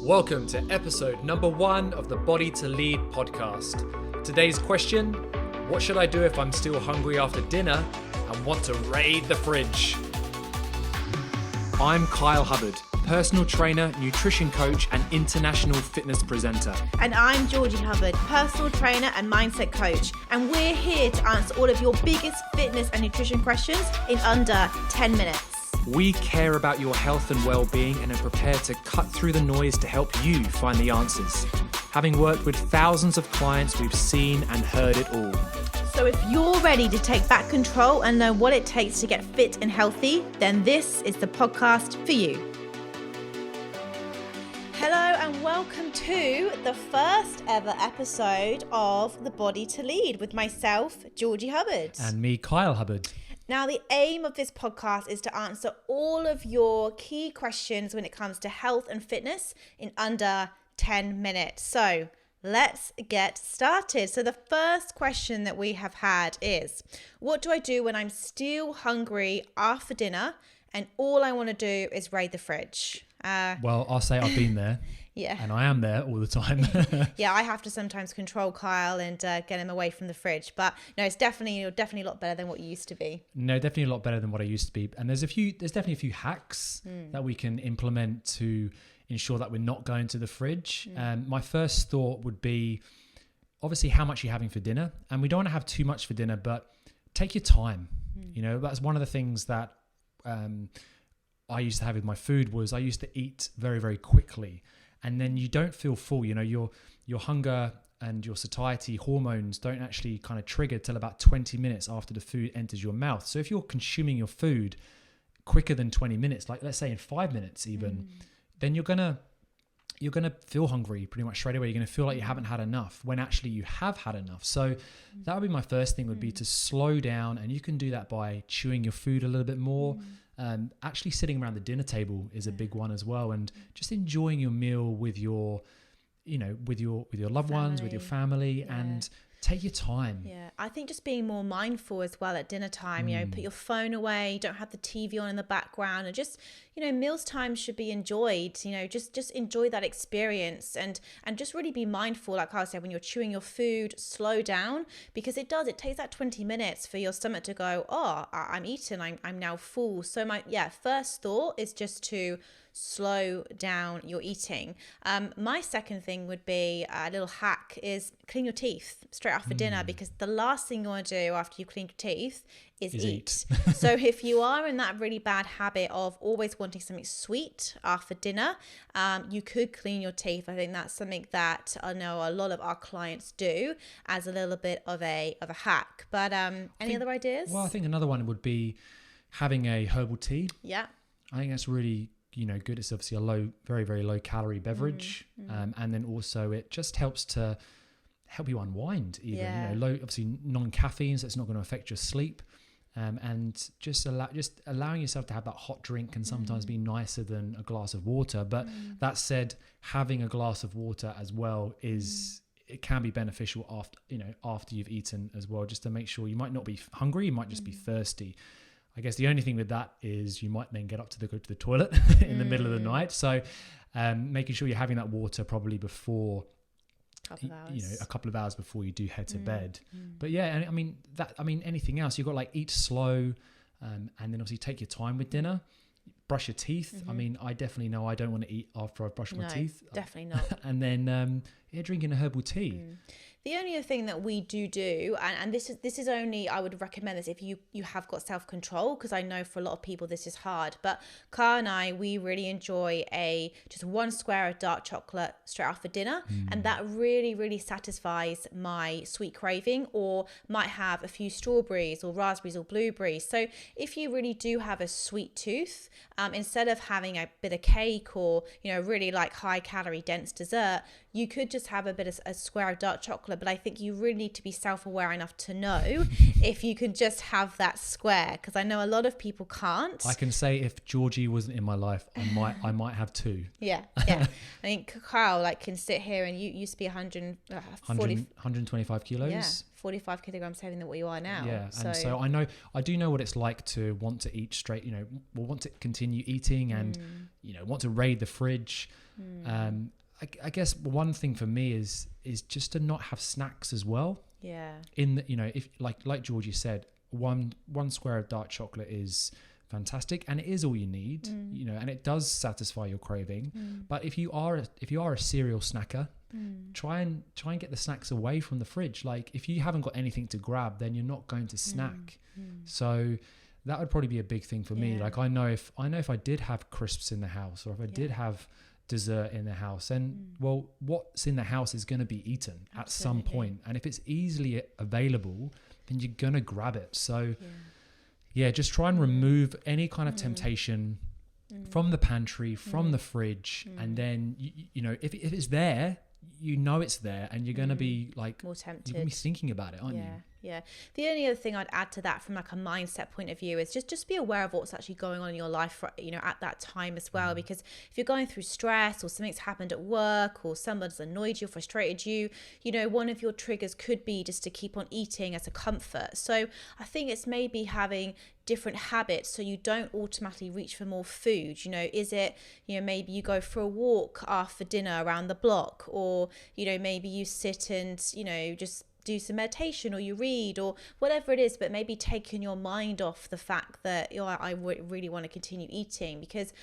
Welcome to episode number 1 of the Body to Lead podcast. Today's question: what should I do if I'm still hungry after dinner and want to raid the fridge? I'm Kyle Hubbard, personal trainer, nutrition coach, and international fitness presenter. And I'm Georgie Hubbard, personal trainer and mindset coach. And we're here to answer all of your biggest fitness and nutrition questions in under 10 minutes. We care about your health and well-being and are prepared to cut through the noise to help you find the answers. Having worked with thousands of clients, we've seen and heard it all. So if you're ready to take back control and know what it takes to get fit and healthy, then this is the podcast for you. Hello and welcome to the first ever episode of The Body to Lead with myself, Georgie Hubbard. And me, Kyle Hubbard. Now, the aim of this podcast is to answer all of your key questions when it comes to health and fitness in under 10 minutes. So let's get started. So the first question that we have had is, what do I do when I'm still hungry after dinner and all I want to do is raid the fridge? Well, I'll say I've been there. Yeah. And I am there all the time. Yeah, I have to sometimes control Kyle and get him away from the fridge. But no, it's definitely a lot better than what you used to be. No, definitely a lot better than what I used to be. And there's definitely a few hacks that we can implement to ensure that we're not going to the fridge. My first thought would be, obviously, how much you're having for dinner. And we don't want to have too much for dinner, but take your time. You know, that's one of the things that I used to have with my food was I used to eat very, very quickly. And then you don't feel full. You know, your hunger and your satiety hormones don't actually kind of trigger till about 20 minutes after the food enters your mouth. So if you're consuming your food quicker than 20 minutes, like let's say in 5 minutes even, then you're gonna feel hungry pretty much straight away. You're gonna feel like you haven't had enough when actually you have had enough. So that would be my first thing, would be to slow down, and you can do that by chewing your food a little bit more. Actually sitting around the dinner table is a big one as well, and just enjoying your meal with your loved ones, with your family, and take your time. Yeah, I think just being more mindful as well at dinner time, you know, put your phone away, don't have the TV on in the background, and just, you know, meals time should be enjoyed, you know, just enjoy that experience and just really be mindful, like I said, when you're chewing your food, slow down, because it takes that 20 minutes for your stomach to go, oh, I'm eating, I'm now full. So my first thought is just to slow down your eating. My second thing would be a little hack is clean your teeth straight after dinner, because the last thing you want to do after you clean your teeth is eat. So if you are in that really bad habit of always wanting something sweet after dinner, you could clean your teeth. I think that's something that I know a lot of our clients do as a little bit of a hack. But any other ideas? Well, I think another one would be having a herbal tea. Yeah. I think that's really, you know, good. It's obviously a very, very low calorie beverage. And then also it just helps to help you unwind even, you know, obviously non-caffeine, so it's not going to affect your sleep. And just allowing yourself to have that hot drink can sometimes be nicer than a glass of water. But that said, having a glass of water as well it can be beneficial after you've eaten as well, just to make sure you might not be hungry, you might just be thirsty. I guess the only thing with that is you might then get up to go to the toilet in the middle of the night. So making sure you're having that water probably before, a couple of hours before you do head to bed. But yeah, and I mean anything else, you've got like eat slow, and then obviously take your time with dinner. Brush your teeth. I mean, I definitely know I don't want to eat after I've brushed my teeth. Definitely not. And then drinking a herbal tea. The only other thing that we do, and this is only, I would recommend this if you have got self-control, because I know for a lot of people this is hard, but Kyle and I, we really enjoy just one square of dark chocolate straight after dinner, and that really, really satisfies my sweet craving, or might have a few strawberries or raspberries or blueberries. So if you really do have a sweet tooth, instead of having a bit of cake or, you know, really like high calorie dense dessert, you could just have a square of dark chocolate, but I think you really need to be self-aware enough to know if you can just have that square, because I know a lot of people can't. I can say if Georgie wasn't in my life, I might have two. Yeah. I think Kyle can sit here, and you used to be 125 kilos. Yeah, 45 kilograms heavier than what you are now. Yeah, and so I do know what it's like to want to eat straight, want to continue eating and, want to raid the fridge. I guess one thing for me is just to not have snacks as well. Yeah. If like Georgie said, one square of dark chocolate is fantastic, and it is all you need, and it does satisfy your craving. But if you are a cereal snacker, try and get the snacks away from the fridge. Like if you haven't got anything to grab, then you're not going to snack. So that would probably be a big thing for me. Like I know if I did have crisps in the house, or if I did have dessert in the house, and well, what's in the house is going to be eaten at some point, and if it's easily available, then you're going to grab it. So just try and remove any kind of temptation from the pantry, from the fridge, and then if it's there, it's there, and you're going to be more tempted. You're going to be thinking about it, aren't you? Yeah. The only other thing I'd add to that from a mindset point of view is just be aware of what's actually going on in your life, at that time as well. Because if you're going through stress, or something's happened at work, or someone's annoyed you, frustrated you, one of your triggers could be just to keep on eating as a comfort. So I think it's maybe having different habits so you don't automatically reach for more food. Is it, maybe you go for a walk after dinner around the block, or, maybe you sit and, just do some meditation, or you read, or whatever it is, but maybe taking your mind off the fact that I really want to continue eating, because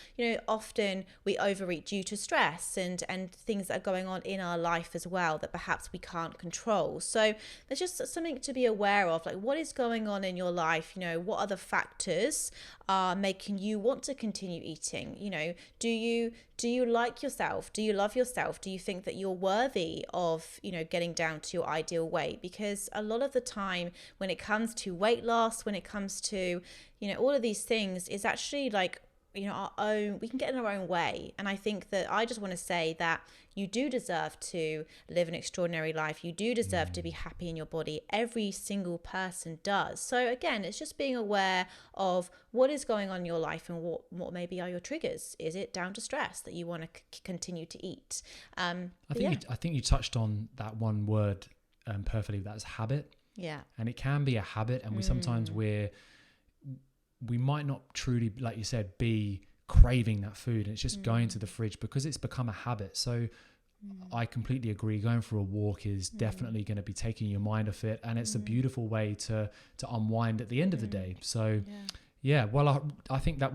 often we overeat due to stress and things that are going on in our life as well that perhaps we can't control. So there's just something to be aware of, like what is going on in your life, what other factors are making you want to continue eating. Do you like yourself? Do you love yourself? Do you think that you're worthy of, getting down to your ideal weight? Because a lot of the time when it comes to weight loss, when it comes to, all of these things, is actually our own, we can get in our own way. And I think that I just want to say that you do deserve to live an extraordinary life. You do deserve to be happy in your body. Every single person does. So again, it's just being aware of what is going on in your life, and what maybe are your triggers. Is it down to stress that you want to continue to eat? I think you touched on that one word perfectly. That's habit. Yeah. And it can be a habit, and we sometimes we might not truly, like you said, be craving that food, and it's just going to the fridge because it's become a habit. So I completely agree. Going for a walk is definitely going to be taking your mind off it, and it's a beautiful way to unwind at the end of the day. So well, I think that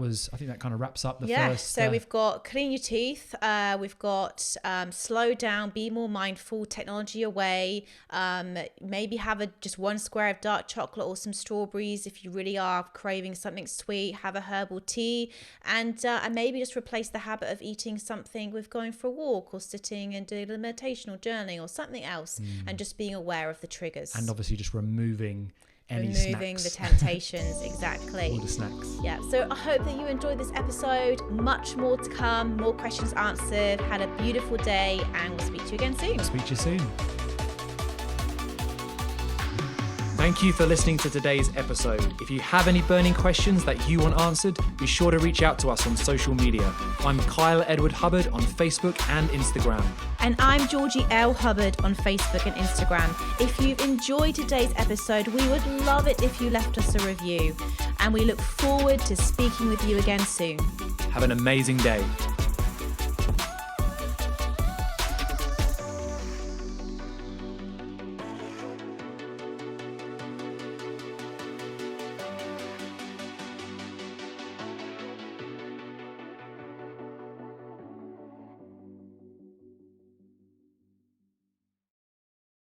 kind of wraps up the first. So we've got clean your teeth. We've got slow down, be more mindful, technology away. Maybe have just one square of dark chocolate or some strawberries if you really are craving something sweet. Have a herbal tea, and maybe just replace the habit of eating something with going for a walk, or sitting and doing a meditation or journaling or something else, and just being aware of the triggers. And obviously just removing the temptations. Exactly. All the snacks. Yeah. So I hope that you enjoyed this episode. Much more to come, more questions answered. Had a beautiful day, and we'll speak to you again soon. I'll speak to you soon. Thank you for listening to today's episode. If you have any burning questions that you want answered, be sure to reach out to us on social media. I'm Kyle Edward Hubbard on Facebook and Instagram. And I'm Georgie L. Hubbard on Facebook and Instagram. If you've enjoyed today's episode, we would love it if you left us a review. And we look forward to speaking with you again soon. Have an amazing day.